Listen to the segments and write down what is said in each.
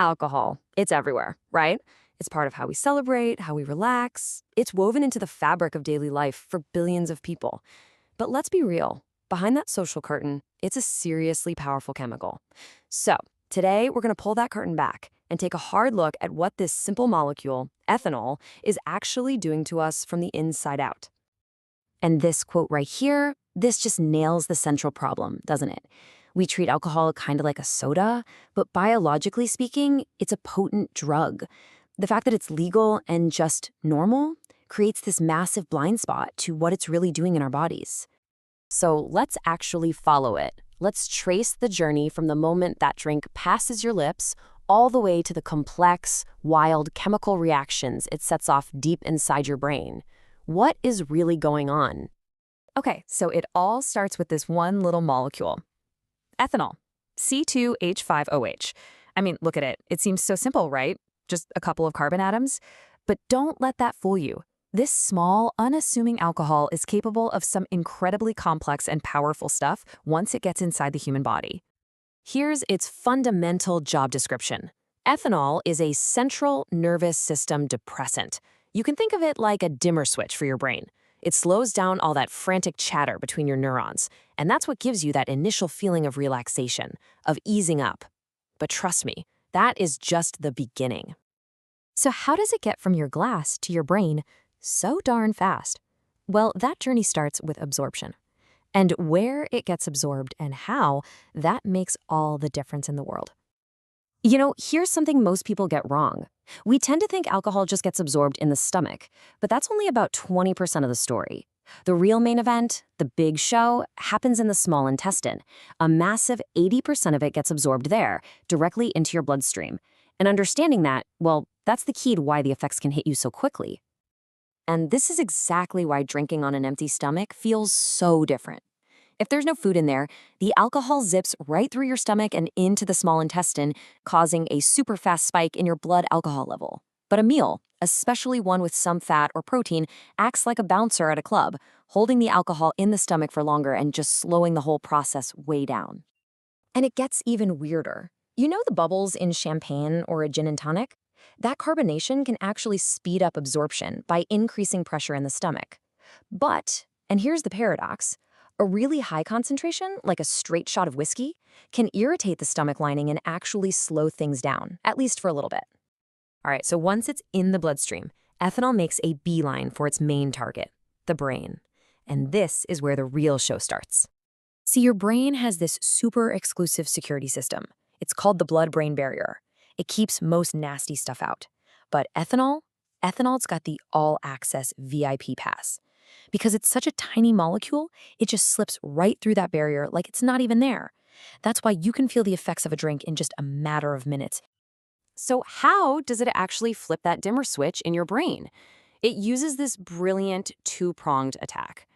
Alcohol. It's everywhere, right? It's part of how we celebrate, how we relax. It's woven into the fabric of daily life for billions of people. But let's be real. Behind that social curtain, it's a seriously powerful chemical. So, today we're going to pull that curtain back and take a hard look at what this simple molecule, ethanol, is actually doing to us from the inside out. And this quote right here, this just nails the central problem, doesn't it? We treat alcohol kind of like a soda, but biologically speaking, it's a potent drug. The fact that it's legal and just normal creates this massive blind spot to what it's really doing in our bodies. So let's actually follow it. Let's trace the journey from the moment that drink passes your lips all the way to the complex, wild chemical reactions it sets off deep inside your brain. What is really going on? Okay, so it all starts with this one little molecule. Ethanol, C2H5OH. I mean, look at it. It seems so simple, right? Just a couple of carbon atoms. But don't let that fool you. This small, unassuming alcohol is capable of some incredibly complex and powerful stuff once it gets inside the human body. Here's its fundamental job description. Ethanol is a central nervous system depressant. You can think of it like a dimmer switch for your brain. It slows down all that frantic chatter between your neurons, and that's what gives you that initial feeling of relaxation, of easing up. But trust me, that is just the beginning. So how does it get from your glass to your brain so darn fast? Well, that journey starts with absorption. And where it gets absorbed and how, that makes all the difference in the world. You know, here's something most people get wrong. We tend to think alcohol just gets absorbed in the stomach, but that's only about 20% of the story. The real main event, the big show, happens in the small intestine. A massive 80% of it gets absorbed there, directly into your bloodstream. And understanding that, well, that's the key to why the effects can hit you so quickly. And this is exactly why drinking on an empty stomach feels so different. If there's no food in there, the alcohol zips right through your stomach and into the small intestine, causing a super fast spike in your blood alcohol level. But a meal, especially one with some fat or protein, acts like a bouncer at a club, holding the alcohol in the stomach for longer and just slowing the whole process way down. And it gets even weirder. You know the bubbles in champagne or a gin and tonic? That carbonation can actually speed up absorption by increasing pressure in the stomach. But, and here's the paradox, a really high concentration, like a straight shot of whiskey, can irritate the stomach lining and actually slow things down, at least for a little bit. All right, so once it's in the bloodstream, ethanol makes a beeline for its main target, the brain. And this is where the real show starts. See, your brain has this super exclusive security system. It's called the blood-brain barrier. It keeps most nasty stuff out. But ethanol's got the all-access VIP pass. Because it's such a tiny molecule, it just slips right through that barrier like it's not even there. That's why you can feel the effects of a drink in just a matter of minutes. So how does it actually flip that dimmer switch in your brain? It uses this brilliant two-pronged attack.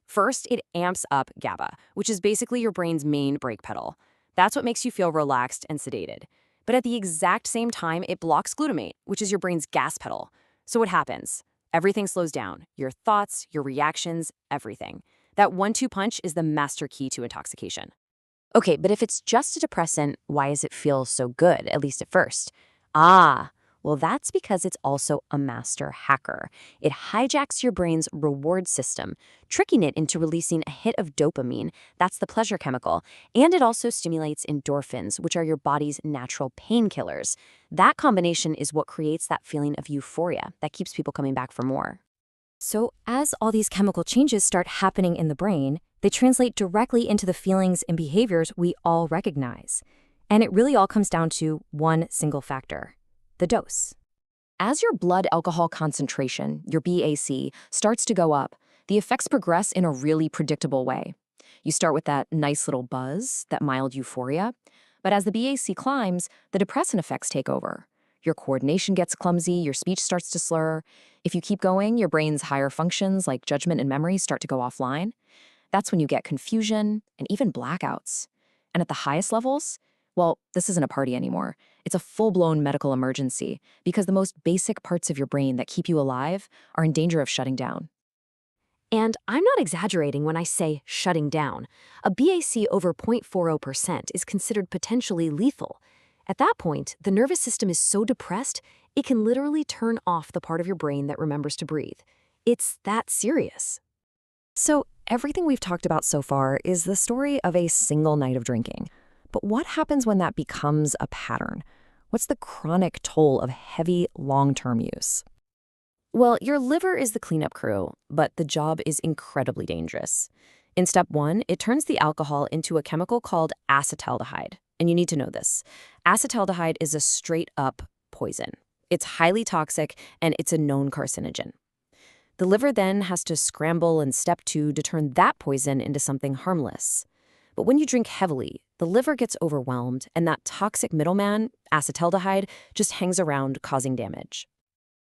First, it amps up GABA, which is basically your brain's main brake pedal. That's what makes you feel relaxed and sedated. But at the exact same time, it blocks glutamate, which is your brain's gas pedal. So what happens? Everything slows down. Your thoughts, your reactions, everything. That 1-2 punch is the master key to intoxication. Okay, but if it's just a depressant, why does it feel so good, at least at first? Well, that's because it's also a master hacker. It hijacks your brain's reward system, tricking it into releasing a hit of dopamine, that's the pleasure chemical, and it also stimulates endorphins, which are your body's natural painkillers. That combination is what creates that feeling of euphoria that keeps people coming back for more. So as all these chemical changes start happening in the brain, they translate directly into the feelings and behaviors we all recognize. And it really all comes down to one single factor: the dose. As your blood alcohol concentration, your BAC, starts to go up, the effects progress in a really predictable way. You start with that nice little buzz, that mild euphoria, but as the BAC climbs, the depressant effects take over. Your coordination gets clumsy, your speech starts to slur. If you keep going, your brain's higher functions like judgment and memory start to go offline. That's when you get confusion and even blackouts. And at the highest levels, well, this isn't a party anymore. It's a full-blown medical emergency because the most basic parts of your brain that keep you alive are in danger of shutting down. And I'm not exaggerating when I say shutting down. A BAC over 0.40% is considered potentially lethal. At that point, the nervous system is so depressed, it can literally turn off the part of your brain that remembers to breathe. It's that serious. So, everything we've talked about so far is the story of a single night of drinking. But what happens when that becomes a pattern? What's the chronic toll of heavy, long-term use? Well, your liver is the cleanup crew, but the job is incredibly dangerous. In step 1, it turns the alcohol into a chemical called acetaldehyde. And you need to know this. Acetaldehyde is a straight-up poison. It's highly toxic, and it's a known carcinogen. The liver then has to scramble in step 2 to turn that poison into something harmless. But when you drink heavily, the liver gets overwhelmed, and that toxic middleman, acetaldehyde, just hangs around, causing damage.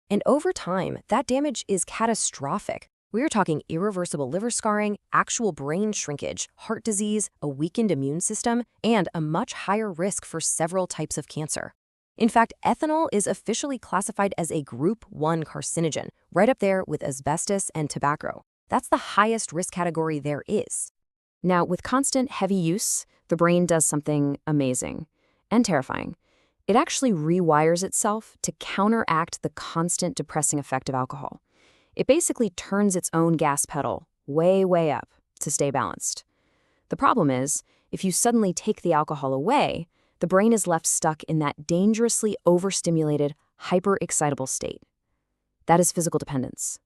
And over time, that damage is catastrophic. We are talking irreversible liver scarring, actual brain shrinkage, heart disease, a weakened immune system, and a much higher risk for several types of cancer. In fact, ethanol is officially classified as a Group 1 carcinogen, right up there with asbestos and tobacco. That's the highest risk category there is. Now, with constant heavy use, the brain does something amazing and terrifying. It actually rewires itself to counteract the constant depressing effect of alcohol. It basically turns its own gas pedal way, way up to stay balanced. The problem is, if you suddenly take the alcohol away, the brain is left stuck in that dangerously overstimulated, hyper-excitable state. That is physical dependence.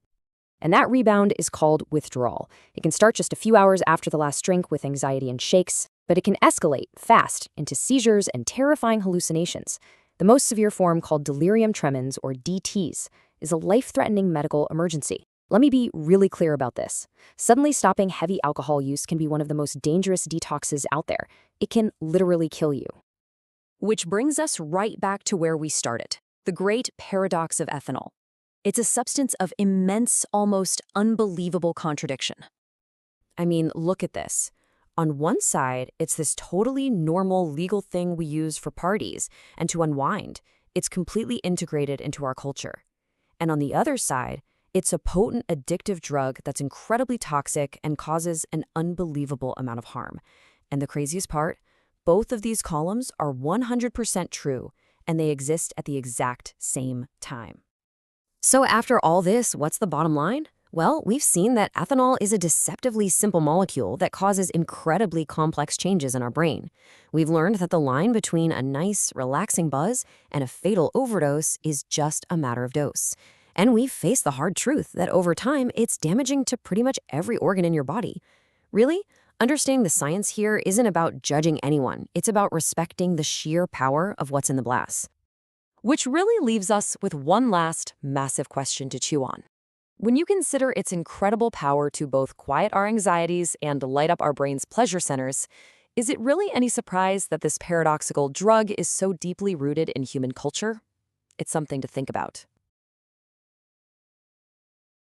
And that rebound is called withdrawal. It can start just a few hours after the last drink with anxiety and shakes, but it can escalate fast into seizures and terrifying hallucinations. The most severe form, called delirium tremens, or DTs, is a life-threatening medical emergency. Let me be really clear about this. Suddenly stopping heavy alcohol use can be one of the most dangerous detoxes out there. It can literally kill you. Which brings us right back to where we started, the great paradox of ethanol. It's a substance of immense, almost unbelievable contradiction. I mean, look at this. On one side, it's this totally normal legal thing we use for parties and to unwind. It's completely integrated into our culture. And on the other side, it's a potent addictive drug that's incredibly toxic and causes an unbelievable amount of harm. And the craziest part, both of these columns are 100% true, and they exist at the exact same time. So after all this, what's the bottom line? Well, we've seen that ethanol is a deceptively simple molecule that causes incredibly complex changes in our brain. We've learned that the line between a nice, relaxing buzz and a fatal overdose is just a matter of dose. And we've faced the hard truth that over time, it's damaging to pretty much every organ in your body. Really? Understanding the science here isn't about judging anyone. It's about respecting the sheer power of what's in the glass. Which really leaves us with one last massive question to chew on. When you consider its incredible power to both quiet our anxieties and light up our brain's pleasure centers, is it really any surprise that this paradoxical drug is so deeply rooted in human culture? It's something to think about.